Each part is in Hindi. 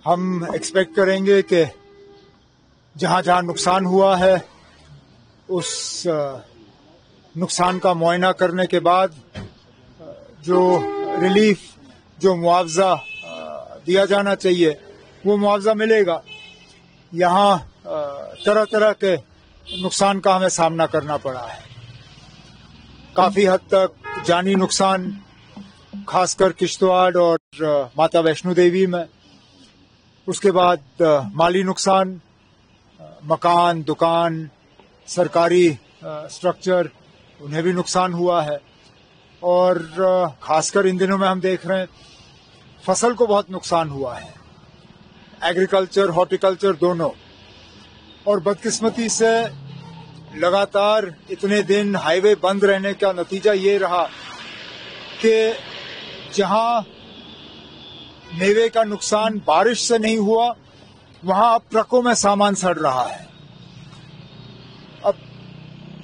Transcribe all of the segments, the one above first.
हम एक्सपेक्ट करेंगे कि जहां जहां नुकसान हुआ है उस नुकसान का मुआयना करने के बाद जो रिलीफ, जो मुआवजा दिया जाना चाहिए वो मुआवजा मिलेगा। यहाँ तरह तरह के नुकसान का हमें सामना करना पड़ा है। काफी हद तक जानी नुकसान, खासकर किश्तवाड़ और माता वैष्णो देवी में। उसके बाद माली नुकसान, मकान, दुकान, सरकारी स्ट्रक्चर, उन्हें भी नुकसान हुआ है। और खासकर इन दिनों में हम देख रहे हैं फसल को बहुत नुकसान हुआ है, एग्रीकल्चर, हॉर्टिकल्चर दोनों। और बदकिस्मती से लगातार इतने दिन हाईवे बंद रहने का नतीजा ये रहा कि जहां मेवे का नुकसान बारिश से नहीं हुआ, वहां अब ट्रकों में सामान सड़ रहा है। अब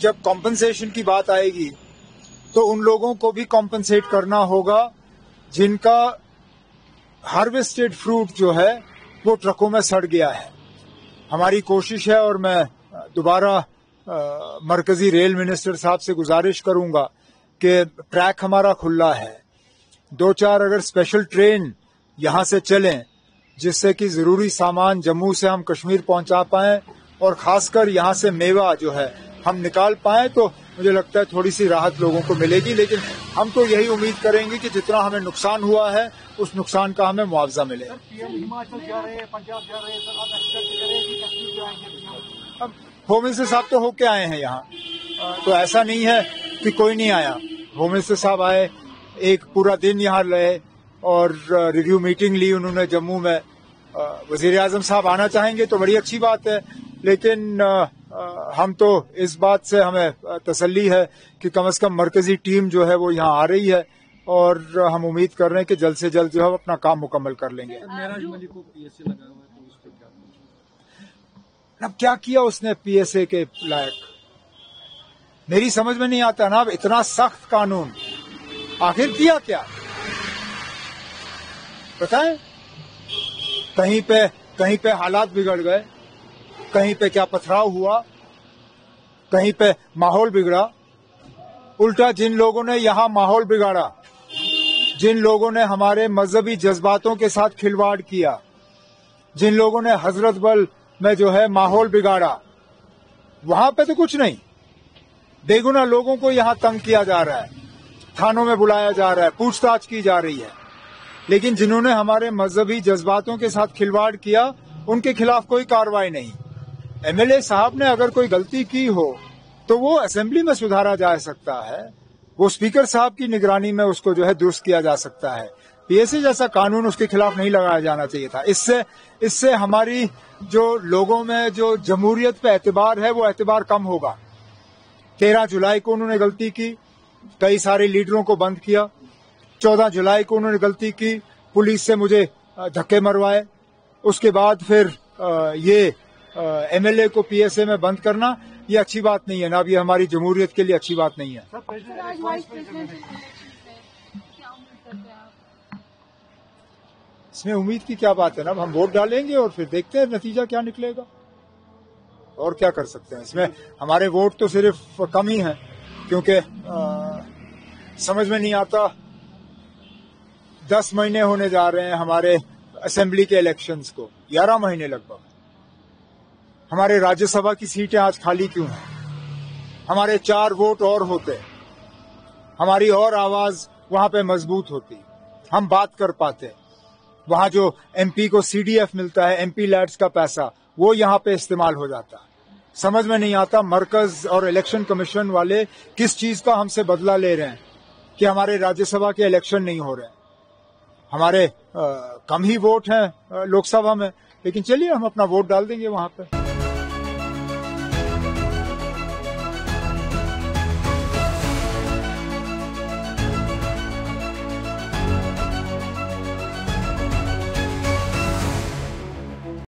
जब कॉम्पनसेशन की बात आएगी तो उन लोगों को भी कॉम्पनसेट करना होगा जिनका हार्वेस्टेड फ्रूट जो है वो ट्रकों में सड़ गया है। हमारी कोशिश है और मैं दोबारा मरकजी रेल मिनिस्टर साहब से गुजारिश करूंगा कि ट्रैक हमारा खुला है, 2-4 अगर स्पेशल ट्रेन यहां से चलें जिससे कि जरूरी सामान जम्मू से हम कश्मीर पहुंचा पाएं और खासकर यहां से मेवा जो है हम निकाल पाएं, तो मुझे लगता है थोड़ी सी राहत लोगों को मिलेगी। लेकिन हम तो यही उम्मीद करेंगे कि जितना हमें नुकसान हुआ है उस नुकसान का हमें मुआवजा मिले। हिमाचल जा रहे हैं, पंजाब जा रहे हैं, सर आप एक्सपेक्ट करें कि कश्मीर जाएंगे? अब होम मिनिस्टर साहब तो होके आए हैं यहाँ, तो ऐसा नहीं है कि कोई नहीं आया। होम मिनिस्टर साहब आए, एक पूरा दिन यहाँ रहे और रिव्यू मीटिंग ली उन्होंने जम्मू में। वजीर आजम साहब आना चाहेंगे तो बड़ी अच्छी बात है, लेकिन हम तो इस बात से हमें तसल्ली है कि कम से कम मरकजी टीम जो है वो यहाँ आ रही है और हम उम्मीद कर रहे हैं कि जल्द से जल्द जो है अपना काम मुकम्मल कर लेंगे। अब क्या किया उसने पीएसए के लायक, मेरी समझ में नहीं आता ना। अब इतना सख्त कानून आखिर किया क्या बताएं? कहीं पे हालात बिगड़ गए, कहीं पे क्या पथराव हुआ, कहीं पे माहौल बिगड़ा। उल्टा जिन लोगों ने यहां माहौल बिगाड़ा, जिन लोगों ने हमारे मजहबी जज्बातों के साथ खिलवाड़ किया, जिन लोगों ने हजरत बल में जो है माहौल बिगाड़ा, वहां पे तो कुछ नहीं। बेगुनाह लोगों को यहां तंग किया जा रहा है, थानों में बुलाया जा रहा है, पूछताछ की जा रही है। लेकिन जिन्होंने हमारे मजहबी जज्बातों के साथ खिलवाड़ किया उनके खिलाफ कोई कार्रवाई नहीं। एमएलए साहब ने अगर कोई गलती की हो तो वो असेंबली में सुधारा जा सकता है, वो स्पीकर साहब की निगरानी में उसको जो है दुरुस्त किया जा सकता है। पीएसए जैसा कानून उसके खिलाफ नहीं लगाया जाना चाहिए था। इससे हमारी जो लोगों में जो जमहूरियत पे एतबार है वो एतबार कम होगा। 13 जुलाई को उन्होंने गलती की, कई सारे लीडरों को बंद किया। 14 जुलाई को उन्होंने गलती की, पुलिस से मुझे धक्के मरवाए। उसके बाद फिर ये एमएलए को पीएसए में बंद करना ये अच्छी बात नहीं है ना। अब ये हमारी जमहूरियत के लिए अच्छी बात नहीं है। इसमें उम्मीद की क्या बात है ना। अब हम वोट डालेंगे और फिर देखते हैं नतीजा क्या निकलेगा, और क्या कर सकते हैं। इसमें हमारे वोट तो सिर्फ कम ही हैं, क्योंकि समझ में नहीं आता 10 महीने होने जा रहे हैं हमारे असेंबली के इलेक्शंस को, 11 महीने लगभग। हमारे राज्यसभा की सीटें आज खाली क्यों हैं? हमारे 4 वोट और होते, हमारी और आवाज वहां पे मजबूत होती, हम बात कर पाते। वहां जो एमपी को सीडीएफ मिलता है, एमपी लैड्स का पैसा, वो यहां पे इस्तेमाल हो जाता। समझ में नहीं आता मरकज और इलेक्शन कमीशन वाले किस चीज का हमसे बदला ले रहे हैं कि हमारे राज्यसभा के इलेक्शन नहीं हो रहे हैं। हमारे कम ही वोट हैं लोकसभा में, लेकिन चलिए हम अपना वोट डाल देंगे वहां पे।